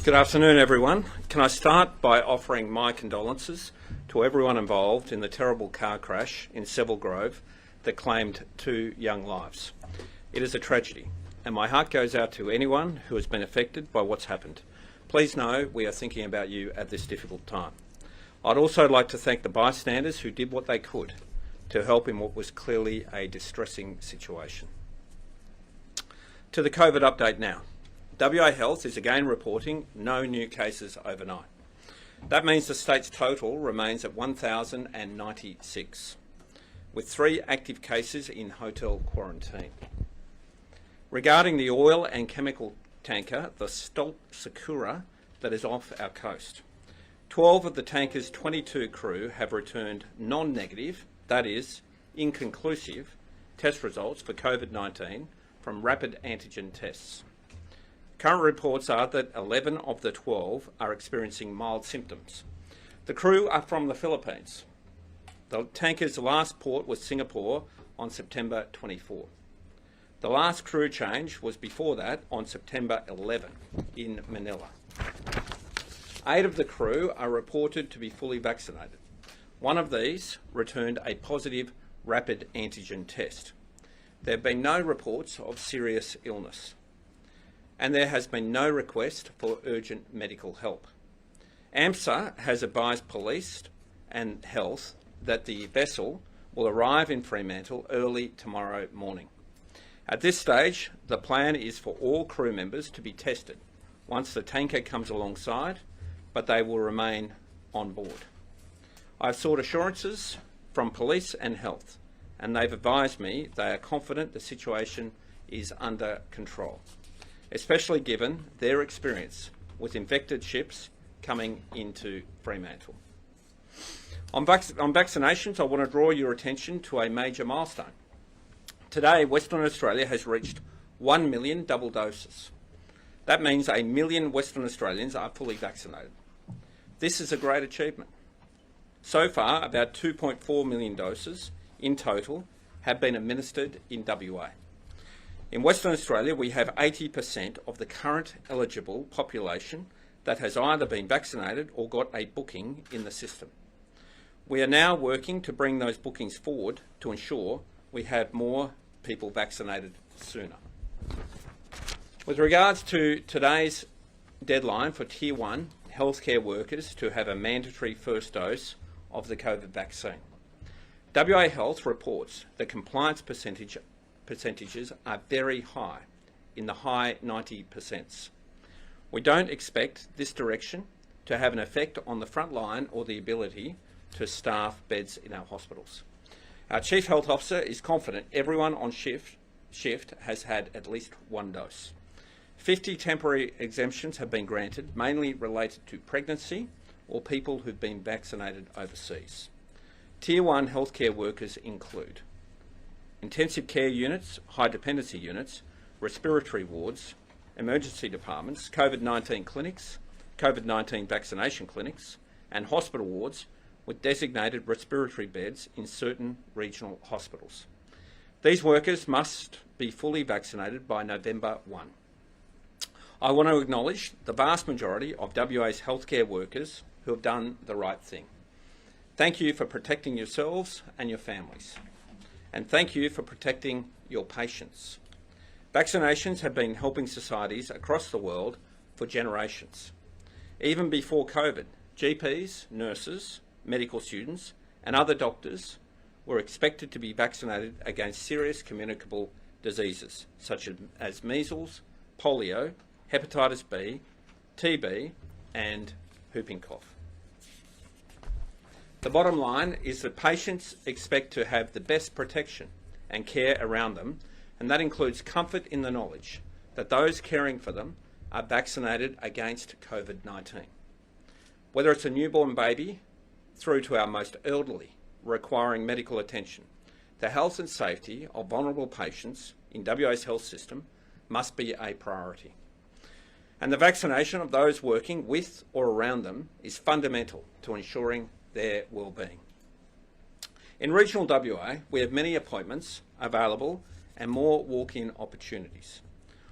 Good afternoon, everyone. Can I start by offering my condolences to everyone involved in the terrible car crash in Seville Grove that claimed 2 young lives. It is a tragedy, and my heart goes out to anyone who has been affected by what's happened. Please know we are thinking about you at this difficult time. I'd also like to thank the bystanders who did what they could to help in what was clearly a distressing situation. To the COVID update now. WA Health is again reporting no new cases overnight. That means the state's total remains at 1,096, with 3 active cases in hotel quarantine. Regarding the oil and chemical tanker, the Stolt Sakura, that is off our coast, 12 of the tanker's 22 crew have returned non-negative, that is, inconclusive, test results for COVID-19 from rapid antigen tests. Current reports are that 11 of the 12 are experiencing mild symptoms. The crew are from the Philippines. The tanker's last port was Singapore on September 24. The last crew change was before that on September 11 in Manila. 8 of the crew are reported to be fully vaccinated. One of these returned a positive rapid antigen test. There have been no reports of serious illness, and there has been no request for urgent medical help. AMSA has advised police and health that the vessel will arrive in Fremantle early tomorrow morning. At this stage, the plan is for all crew members to be tested once the tanker comes alongside, but they will remain on board. I've sought assurances from police and health, and they've advised me they are confident the situation is under control, especially given their experience with infected ships coming into Fremantle. On vaccinations, I want to draw your attention to a major milestone. Today, Western Australia has reached 1 million double doses. That means 1 million Western Australians are fully vaccinated. This is a great achievement. So far, about 2.4 million doses in total have been administered in WA. In Western Australia, we have 80% of the current eligible population that has either been vaccinated or got a booking in the system. We are now working to bring those bookings forward to ensure we have more people vaccinated sooner. With regards to today's deadline for Tier 1 healthcare workers to have a mandatory first dose of the COVID vaccine, WA Health reports the compliance percentages are very high, in the high 90%. We don't expect this direction to have an effect on the front line or the ability to staff beds in our hospitals. Our Chief Health Officer is confident everyone on shift has had at least 1 dose. 50 temporary exemptions have been granted, mainly related to pregnancy or people who've been vaccinated overseas. Tier 1 healthcare workers include intensive care units, high dependency units, respiratory wards, emergency departments, COVID-19 clinics, COVID-19 vaccination clinics, and hospital wards with designated respiratory beds in certain regional hospitals. These workers must be fully vaccinated by November 1. I want to acknowledge the vast majority of WA's healthcare workers who have done the right thing. Thank you for protecting yourselves and your families. And thank you for protecting your patients. Vaccinations have been helping societies across the world for generations. Even before COVID, GPs, nurses, medical students, and other doctors were expected to be vaccinated against serious communicable diseases such as measles, polio, hepatitis B, TB, and whooping cough. The bottom line is that patients expect to have the best protection and care around them, and that includes comfort in the knowledge that those caring for them are vaccinated against COVID-19. Whether it's a newborn baby through to our most elderly requiring medical attention, the health and safety of vulnerable patients in WA's health system must be a priority. And the vaccination of those working with or around them is fundamental to ensuring their well-being. In regional WA, we have many appointments available and more walk-in opportunities.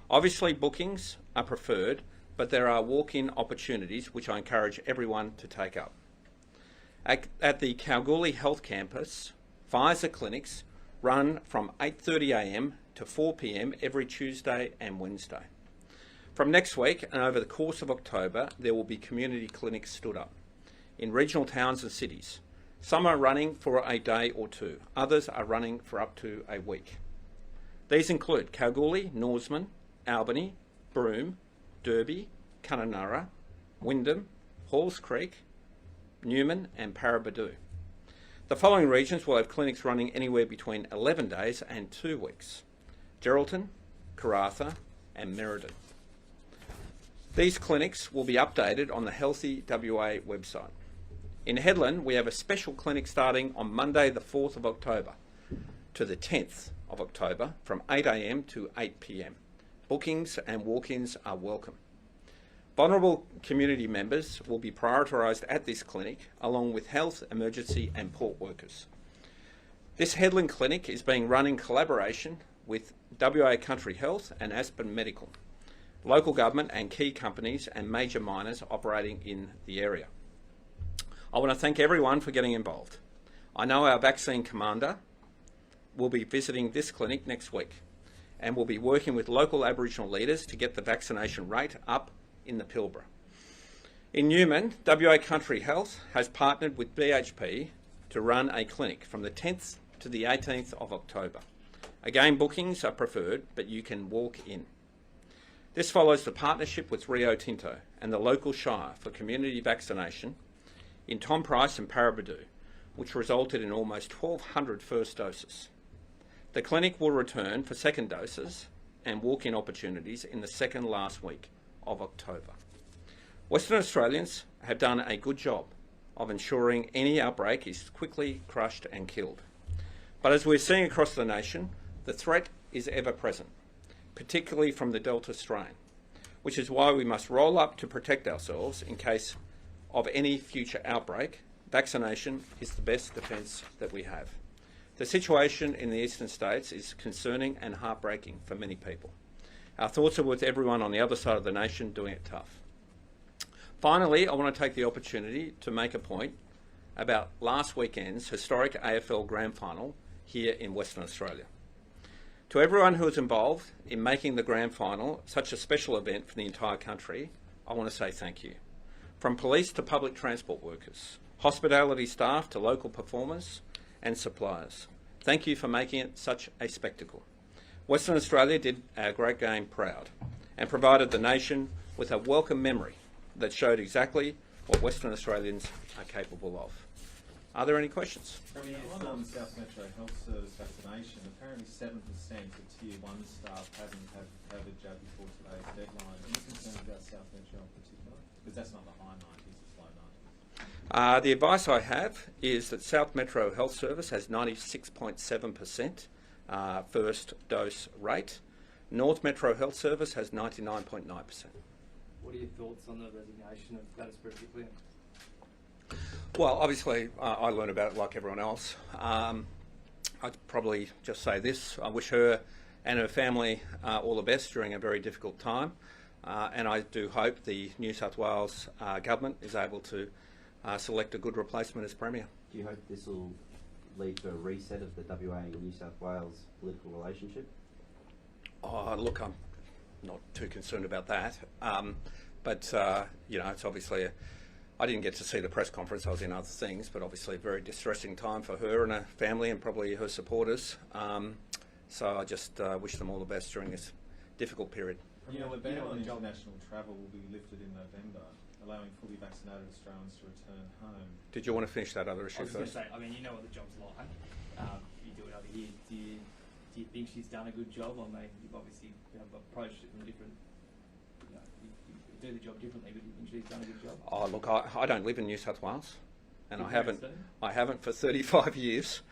Obviously, bookings are preferred, but there are walk-in opportunities which I encourage everyone to take up. At the Kalgoorlie Health Campus, Pfizer clinics run from 8:30 a.m. to 4 p.m. every Tuesday and Wednesday. From next week and over the course of October, there will be community clinics stood up in regional towns and cities. Some are running for a day or two, others are running for up to a week. These include Kalgoorlie, Norseman, Albany, Broome, Derby, Kununurra, Wyndham, Halls Creek, Newman and Paraburdoo. The following regions will have clinics running anywhere between 11 days and 2 weeks: Geraldton, Karratha and Merredin. These clinics will be updated on the Healthy WA website. In Headland, we have a special clinic starting on Monday the 4th of October to the 10th of October from 8 a.m. to 8 p.m. Bookings and walk-ins are welcome. Vulnerable community members will be prioritised at this clinic along with health, emergency and port workers. This Headland clinic is being run in collaboration with WA Country Health and Aspen Medical, local government and key companies and major miners operating in the area. I want to thank everyone for getting involved. I know our vaccine commander will be visiting this clinic next week and will be working with local Aboriginal leaders to get the vaccination rate up in the Pilbara. In Newman, WA Country Health has partnered with BHP to run a clinic from the 10th to the 18th of October. Again, bookings are preferred, but you can walk in. This follows the partnership with Rio Tinto and the local Shire for community vaccination in Tom Price and Paraburdoo, which resulted in almost 1,200 first doses. The clinic will return for second doses and walk-in opportunities in the second last week of October. Western Australians have done a good job of ensuring any outbreak is quickly crushed and killed. But as we're seeing across the nation, the threat is ever present, particularly from the Delta strain, which is why we must roll up to protect ourselves in case of any future outbreak. Vaccination is the best defence that we have. The situation in the eastern states is concerning and heartbreaking for many people. Our thoughts are with everyone on the other side of the nation doing it tough. Finally, I want to take the opportunity to make a point about last weekend's historic AFL Grand Final here in Western Australia. To everyone who was involved in making the Grand Final such a special event for the entire country, I want to say thank you. From police to public transport workers, hospitality staff to local performers and suppliers, thank you for making it such a spectacle. Western Australia did our great game proud and provided the nation with a welcome memory that showed exactly what Western Australians are capable of. Are there any questions? On South Metro Health Service vaccination, apparently 7% of Tier 1 staff haven't had COVID jab before today's deadline. Any concerns about South Metro in particular? Because that's not the high 90s, it's low 90s. The advice I have is that South Metro Health Service has 96.7% first dose rate. North Metro Health Service has 99.9%. What are your thoughts on the resignation of Gladys Berejiklian? Well, obviously, I learned about it like everyone else. I'd probably just say this. I wish her and her family all the best during a very difficult time. And I do hope the New South Wales government is able to select a good replacement as Premier. Do you hope this will lead to a reset of the WA and New South Wales political relationship? Oh, look, I'm not too concerned about that. But you know, it's obviously I didn't get to see the press conference. I was in other things, but obviously a very distressing time for her and her family and probably her supporters. So I just wish them all the best during this difficult period. You know, the ban on international travel will be lifted in November, allowing fully vaccinated Australians to return home. Did you want to finish that other issue I was going to first? say, I mean, you know what the job's like. You do it over here. Do you think she's done a good job? I mean, you've obviously approached it from different. You do the job differently, but do you think she's done a good job? Oh, look, I don't live in New South Wales, and I haven't for 35 years.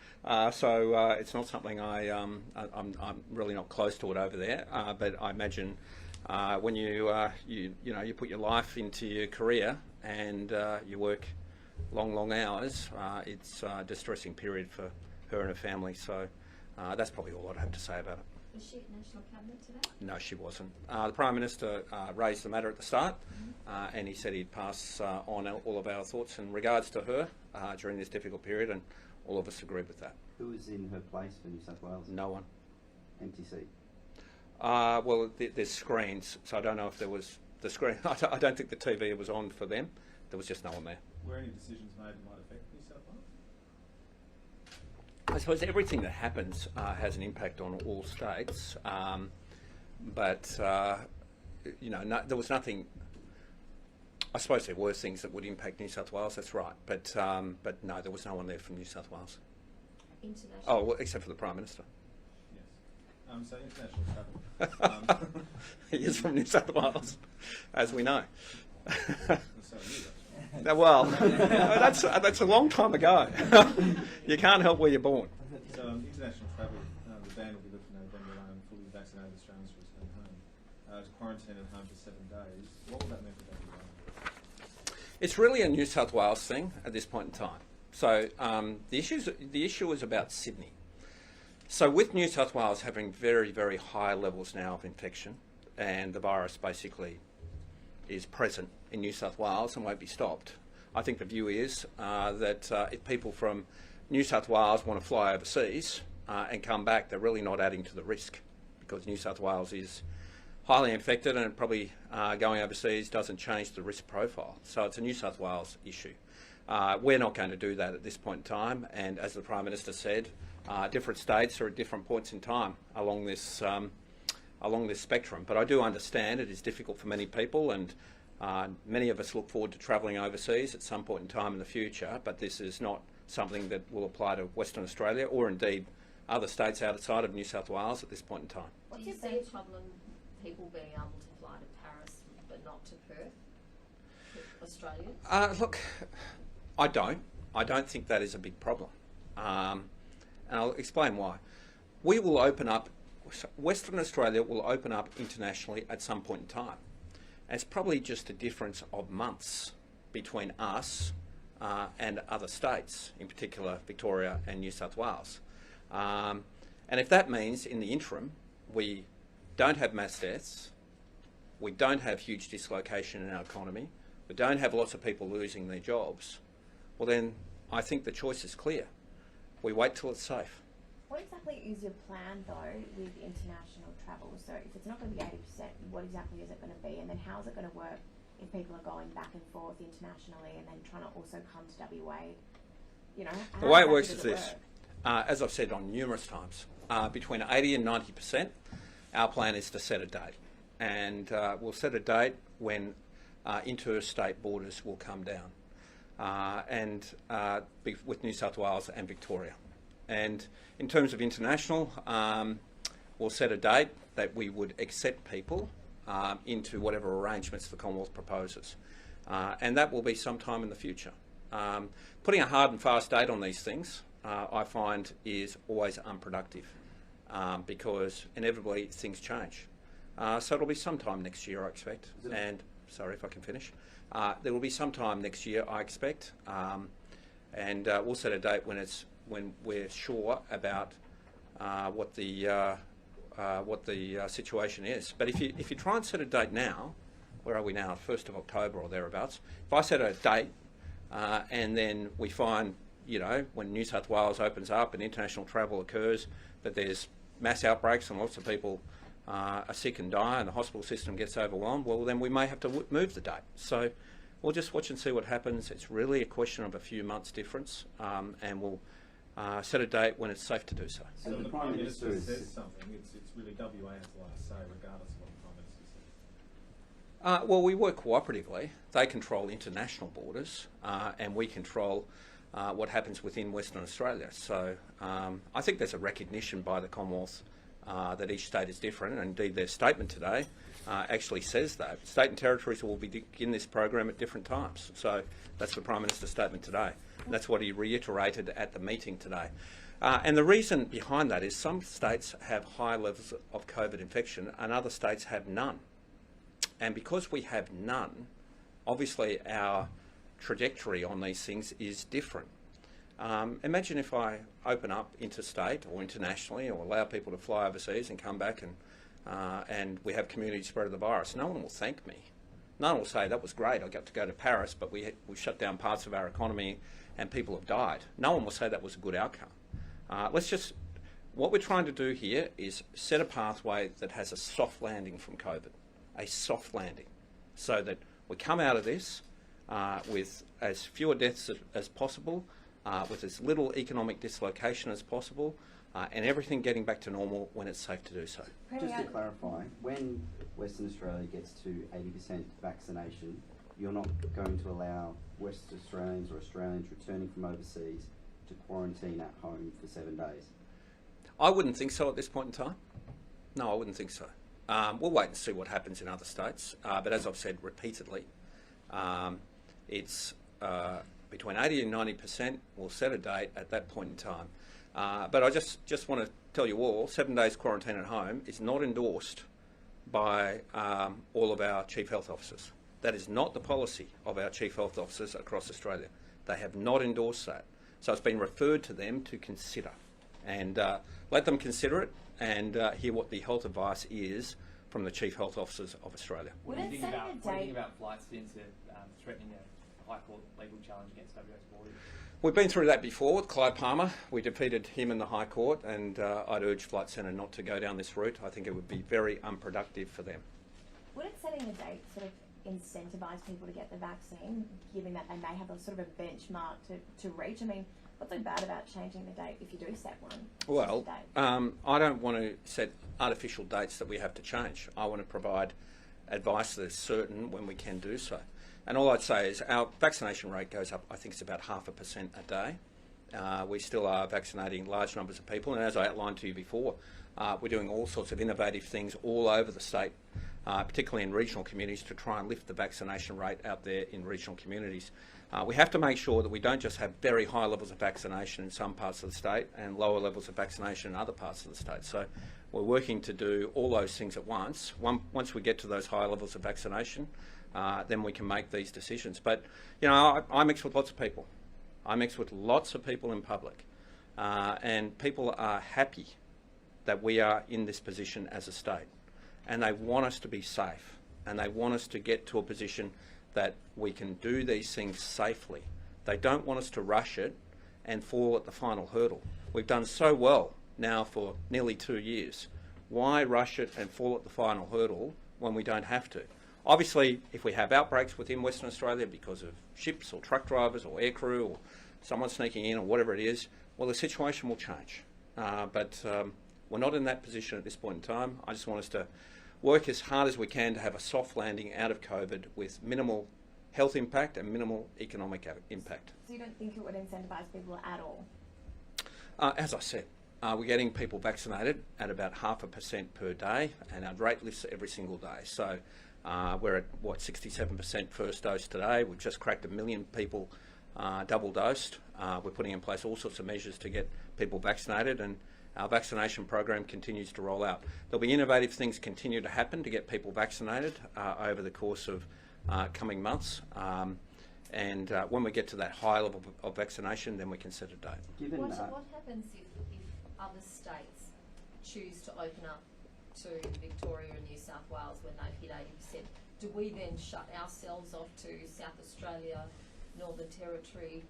So it's not something I'm really not close to it over there. But I imagine when you put your life into your career and you work long hours, it's a distressing period for her and her family. So that's probably all I'd have to say about it. Was she at National Cabinet today? No, she wasn't. The Prime Minister raised the matter at the start, and he said he'd pass on all of our thoughts in regards to her during this difficult period, and all of us agreed with that. Who was in her place for New South Wales? No one. Empty seat. Well, there's screens, so I don't know if there was the screen. I don't think the TV was on for them. There was just no one there. Were any decisions made that might affect New South Wales? I suppose everything that happens has an impact on all states, but you know, there was nothing. I suppose there were things that would impact New South Wales. That's right, but no, there was no one there from New South Wales. International. Oh, well, except for the Prime Minister. Yes. So international travel. He is from New South Wales, as we know. So are you, actually. Well, that's a long time ago. You can't help where you're born. So international travel, the ban will be lifted in November allowing fully vaccinated Australians to return home. To quarantine at home for 7 days. What will that mean for WA? It's really a New South Wales thing at this point in time. So the issue is about Sydney. So with New South Wales having very, very high levels now of infection, and the virus basically is present in New South Wales and won't be stopped, I think the view is that if people from New South Wales want to fly overseas and come back, they're really not adding to the risk, because New South Wales is highly infected, and probably going overseas doesn't change the risk profile. So it's a New South Wales issue. We're not going to do that at this point in time, and as the Prime Minister said, different states are at different points in time along this spectrum. But I do understand it is difficult for many people, and many of us look forward to travelling overseas at some point in time in the future, but this is not something that will apply to Western Australia or indeed other states outside of New South Wales at this point in time. Do you see a problem people being able to fly to Paris but not to Perth, Australia? Look, I don't think that is a big problem. And I'll explain why. We will open up, Western Australia will open up internationally at some point in time. And it's probably just a difference of months between us and other states, in particular Victoria and New South Wales. And if that means in the interim we don't have mass deaths, we don't have huge dislocation in our economy, we don't have lots of people losing their jobs, well then I think the choice is clear. We wait till it's safe. What exactly is your plan though with international travel? So if it's not going to be 80%, what exactly is it going to be? And then how is it going to work if people are going back and forth internationally and then trying to also come to WA? You know, the way it works is this. As I've said on numerous times, between 80 and 90%, our plan is to set a date. And we'll set a date when interstate borders will come down, with New South Wales and Victoria. And in terms of international, we'll set a date that we would accept people into whatever arrangements the Commonwealth proposes. And that will be sometime in the future. Putting a hard and fast date on these things, I find, is always unproductive because inevitably things change. So it'll be sometime next year, I expect. And sorry if I can finish. There will be sometime next year, I expect, and we'll set a date when we're sure about what the situation is. But if you try and set a date now, where are we now? 1st of October or thereabouts. If I set a date and then we find, you know, when New South Wales opens up and international travel occurs, that there's mass outbreaks and lots of people are sick and die and the hospital system gets overwhelmed, well then we may have to move the date. So we'll just watch and see what happens. It's really a question of a few months difference, and we'll set a date when it's safe to do so. So the Prime Minister says something, it's really WA has the last say regardless of what the Prime Minister says. Well, we work cooperatively. They control international borders and we control what happens within Western Australia. So I think there's a recognition by the Commonwealth that each state is different, and indeed their statement today actually says that. State and territories will begin this program at different times. So that's the Prime Minister's statement today. That's what he reiterated at the meeting today. And the reason behind that is some states have high levels of COVID infection and other states have none. And because we have none, obviously our trajectory on these things is different. Imagine if I open up interstate or internationally, or allow people to fly overseas and come back, and we have community spread of the virus. No one will thank me. No one will say, that was great, I got to go to Paris, but we shut down parts of our economy and people have died. No one will say that was a good outcome. What we're trying to do here is set a pathway that has a soft landing from COVID, a soft landing, so that we come out of this with as fewer deaths as possible, with as little economic dislocation as possible, and everything getting back to normal when it's safe to do so. Just to clarify, when Western Australia gets to 80% vaccination, you're not going to allow West Australians or Australians returning from overseas to quarantine at home for 7 days? I wouldn't think so at this point in time. No, I wouldn't think so. We'll wait and see what happens in other states. But as I've said repeatedly, it's between 80 and 90%. We'll set a date at that point in time. But I just want to tell you all, 7 days quarantine at home is not endorsed by all of our Chief Health Officers. That is not the policy of our Chief Health Officers across Australia. They have not endorsed that. So it's been referred to them to consider. And let them consider it and hear what the health advice is from the Chief Health Officers of Australia. What do you think about flights into threatening a High Court legal challenge against WA's borders? We've been through that before with Clive Palmer. We defeated him in the High Court, and I'd urge Flight Centre not to go down this route. I think it would be very unproductive for them. Would it setting the date sort of incentivise people to get the vaccine, given that they may have a sort of a benchmark to reach? I mean, what's so bad about changing the date if you do set one? Well, I don't want to set artificial dates that we have to change. I want to provide advice that is certain when we can do so. And all I'd say is our vaccination rate goes up, I think it's about 0.5% a day. We still are vaccinating large numbers of people, and as I outlined to you before, we're doing all sorts of innovative things all over the state, particularly in regional communities, to try and lift the vaccination rate out there in regional communities. We have to make sure that we don't just have very high levels of vaccination in some parts of the state and lower levels of vaccination in other parts of the state. So we're working to do all those things at once. Once we get to those high levels of vaccination, then we can make these decisions. But, you know, I mix with lots of people. I mix with lots of people in public. And people are happy that we are in this position as a state. And they want us to be safe. And they want us to get to a position that we can do these things safely. They don't want us to rush it and fall at the final hurdle. We've done so well now for nearly 2 years. Why rush it and fall at the final hurdle when we don't have to? Obviously, if we have outbreaks within Western Australia because of ships or truck drivers or aircrew or someone sneaking in or whatever it is, well, the situation will change. But we're not in that position at this point in time. I just want us to work as hard as we can to have a soft landing out of COVID with minimal health impact and minimal economic impact. So you don't think it would incentivise people at all? As I said, we're getting people vaccinated at about 0.5% per day, and our rate lifts every single day. So we're at, 67% first dose today. We've just cracked 1 million people double dosed. We're putting in place all sorts of measures to get people vaccinated, and our vaccination program continues to roll out. There'll be innovative things continue to happen to get people vaccinated over the course of coming months. And when we get to that high level of vaccination, then we can set a date. What happens if other states choose to open up to Victoria and New South Wales when they've hit 80%? Do we then shut ourselves off to South Australia, Northern Territory?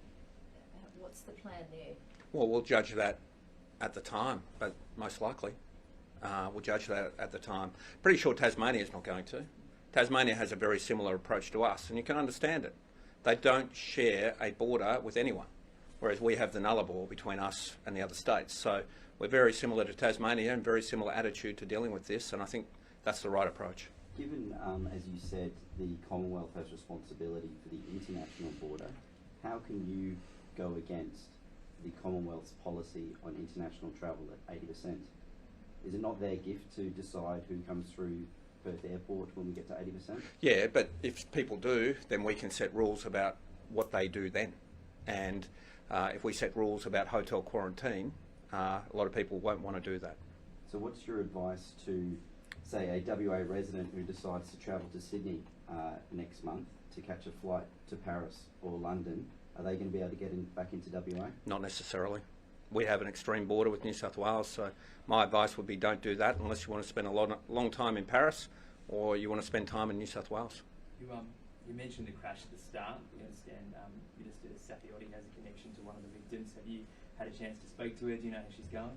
What's the plan there? Well, we'll judge that at the time, but most likely we'll judge that at the time. Pretty sure Tasmania is not going to. Tasmania has a very similar approach to us, and you can understand it. They don't share a border with anyone, whereas we have the nullarbor between us and the other states. So we're very similar to Tasmania and very similar attitude to dealing with this, and I think that's the right approach. Given, as you said, the Commonwealth has responsibility for the international border, how can you go against the Commonwealth's policy on international travel at 80%? Is it not their gift to decide who comes through Perth Airport when we get to 80%? Yeah, but if people do, then we can set rules about what they do then. And if we set rules about hotel quarantine, a lot of people won't want to do that. So what's your advice to, say, a WA resident who decides to travel to Sydney next month to catch a flight to Paris or London? are they going to be able to get back into WA? Not necessarily. We have an extreme border with New South Wales, so my advice would be don't do that unless you want to spend a long time in Paris or you want to spend time in New South Wales. You mentioned the crash at the start. We understand Minister Sathiotti has a connection to one of the victims. Have you had a chance to speak to her? Do you know how she's going?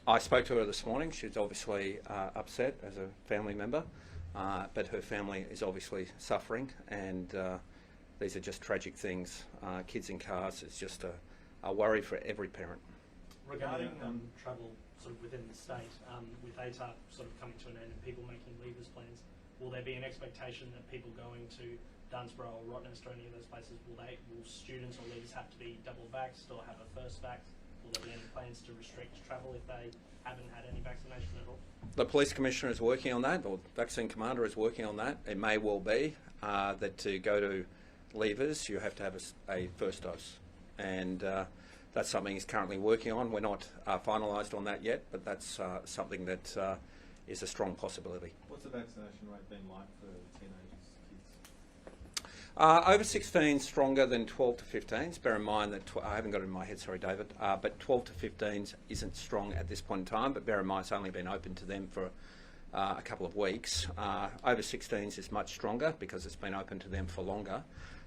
I spoke to her this morning. She's obviously upset as a family member, but her family is obviously suffering, and these are just tragic things. Kids in cars is just a worry for every parent. Regarding travel sort of within the state, with ATAR sort of coming to an end and people making leavers plans, will there be an expectation that people going to Dunsborough or Rottnest or any of those places, will students or leavers have to be double vaxxed or have a first vax? Will there be any plans to restrict travel if they haven't had any vaccination at all? The Police Commissioner is working on that, or Vaccine Commander is working on that. It may well be that to go to leavers you have to have a first dose, and that's something he's currently working on. We're not finalised on that yet, but that's something that is a strong possibility. What's the vaccination rate been like for teenagers, kids? Over 16 stronger than 12 to 15s. Bear in mind that I haven't got it in my head, sorry David, but 12 to 15s isn't strong at this point in time, but bear in mind it's only been open to them for a couple of weeks. Over 16s is much stronger because it's been open to them for longer,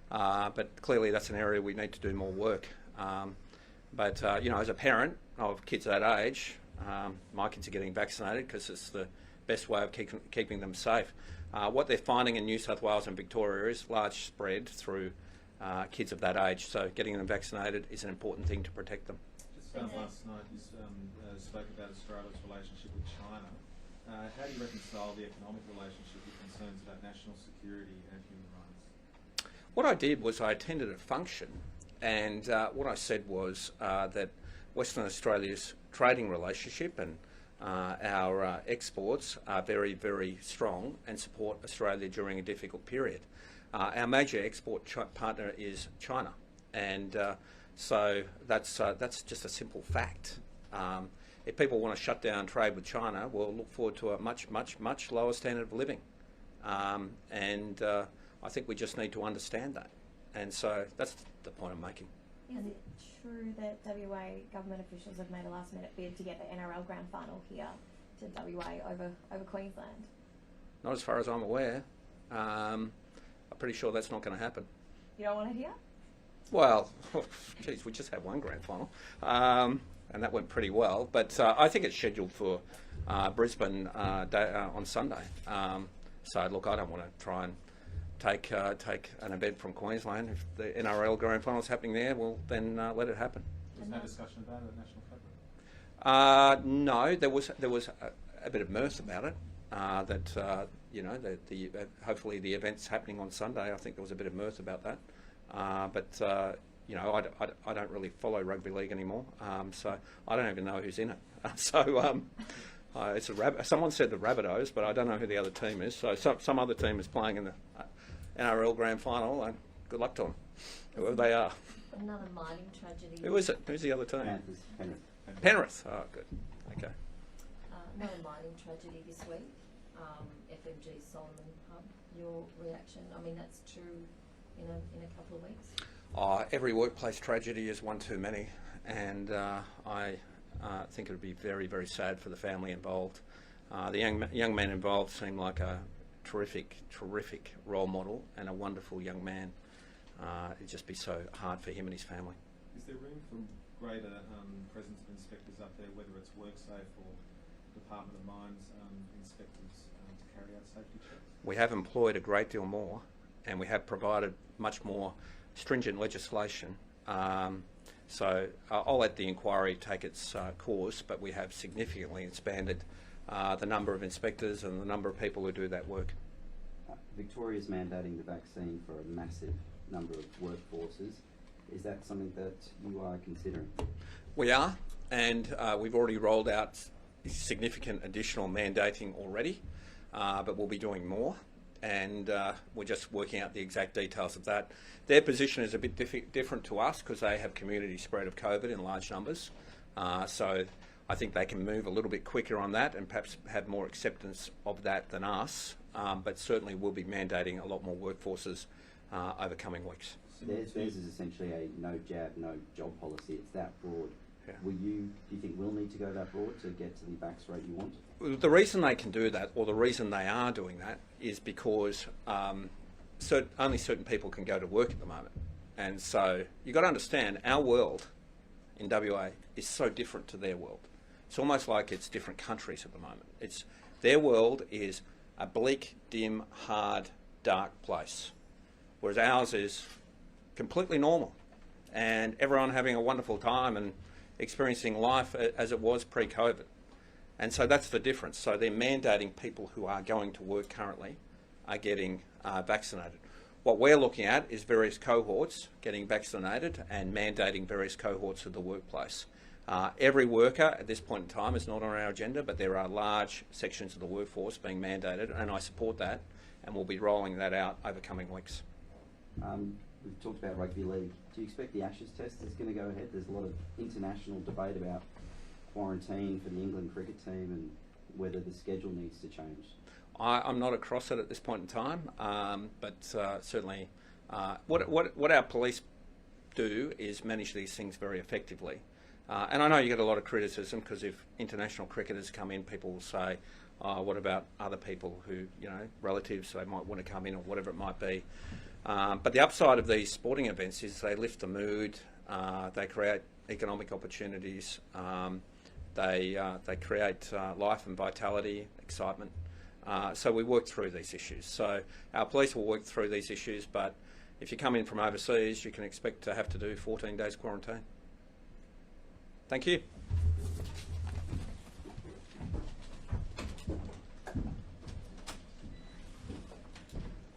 but clearly that's an area we need to do more work. But you know, as a parent of kids that age, my kids are getting vaccinated because it's the best way of keeping them safe. What they're finding in New South Wales and Victoria is large spread through kids of that age, so getting them vaccinated is an important thing to protect them. Just found last night you spoke about Australia's relationship with China. How do you reconcile the economic relationship with concerns about national security and human rights? What I did was I attended a function, and what I said was that Western Australia's trading relationship and our exports are very, very strong and support Australia during a difficult period. Our major export partner is China, and so that's just a simple fact. If people want to shut down trade with China, we'll look forward to a much, much, much lower standard of living. And I think we just need to understand that. And so that's the point I'm making. Is it true that WA government officials have made a last minute bid to get the NRL grand final here to WA over Queensland? Not as far as I'm aware. I'm pretty sure that's not going to happen. You don't want to hear? Well, geez, we just had one grand final, and that went pretty well. But I think it's scheduled for Brisbane on Sunday. So look, I don't want to try and take an event from Queensland. If the NRL grand final is happening there, well then let it happen. There's no discussion about it at national cabinet? No, there was a bit of mirth about it. That you know, hopefully the event's happening on Sunday. I think there was a bit of mirth about that. But you know, I don't really follow rugby league anymore, so I don't even know who's in it. So it's someone said the Rabbitohs, but I don't know who the other team is. So some other team is playing in the NRL grand final, and good luck to them, whoever they are. Another mining tragedy. Who is it? Who's the other team? Penrith. Penrith. Oh, good. Okay. Another mining tragedy this week. FMG Solomon Hub. Your reaction? I mean, that's true in a couple of weeks. Every workplace tragedy is one too many, and I think it would be very, very sad for the family involved. The young man involved seemed like a terrific role model and a wonderful young man. It'd just be so hard for him and his family. Is there room for greater presence of inspectors up there, whether it's WorkSafe or Department of Mines inspectors to carry out safety checks? We have employed a great deal more, and we have provided much more stringent legislation. So I'll let the inquiry take its course, but we have significantly expanded the number of inspectors and the number of people who do that work. Victoria's mandating the vaccine for a massive number of workforces. Is that something that you are considering? We are, and we've already rolled out significant additional mandating already, but we'll be doing more, and we're just working out the exact details of that. Their position is a bit different to us because they have community spread of COVID in large numbers, so I think they can move a little bit quicker on that and perhaps have more acceptance of that than us, but certainly we'll be mandating a lot more workforces over coming weeks. theirs is essentially a no jab, no job policy. It's that broad. Yeah. Do you think we'll need to go that broad to get to the vax rate you want? Well, the reason they can do that, or the reason they are doing that, is because only certain people can go to work at the moment. And so you've got to understand, our world in WA is so different to their world. It's almost like it's different countries at the moment. Their world is a bleak, dim, hard, dark place, whereas ours is completely normal and everyone having a wonderful time and experiencing life as it was pre-COVID. And so that's the difference. So they're mandating people who are going to work currently are getting vaccinated. What we're looking at is various cohorts getting vaccinated and mandating various cohorts of the workplace. Every worker at this point in time is not on our agenda, but there are large sections of the workforce being mandated, and I support that, and we'll be rolling that out over coming weeks. We've talked about rugby league. Do you expect the Ashes test is going to go ahead? There's a lot of international debate about quarantine for the England cricket team and whether the schedule needs to change. I'm not across it at this point in time, but certainly what our police do is manage these things very effectively. And I know you get a lot of criticism because if international cricketers come in, people will say, what about other people who, relatives, they might want to come in or whatever it might be. But the upside of these sporting events is they lift the mood, they create economic opportunities, they create life and vitality, excitement. So we work through these issues. So our police will work through these issues, but if you come in from overseas, you can expect to have to do 14 days quarantine. Thank you.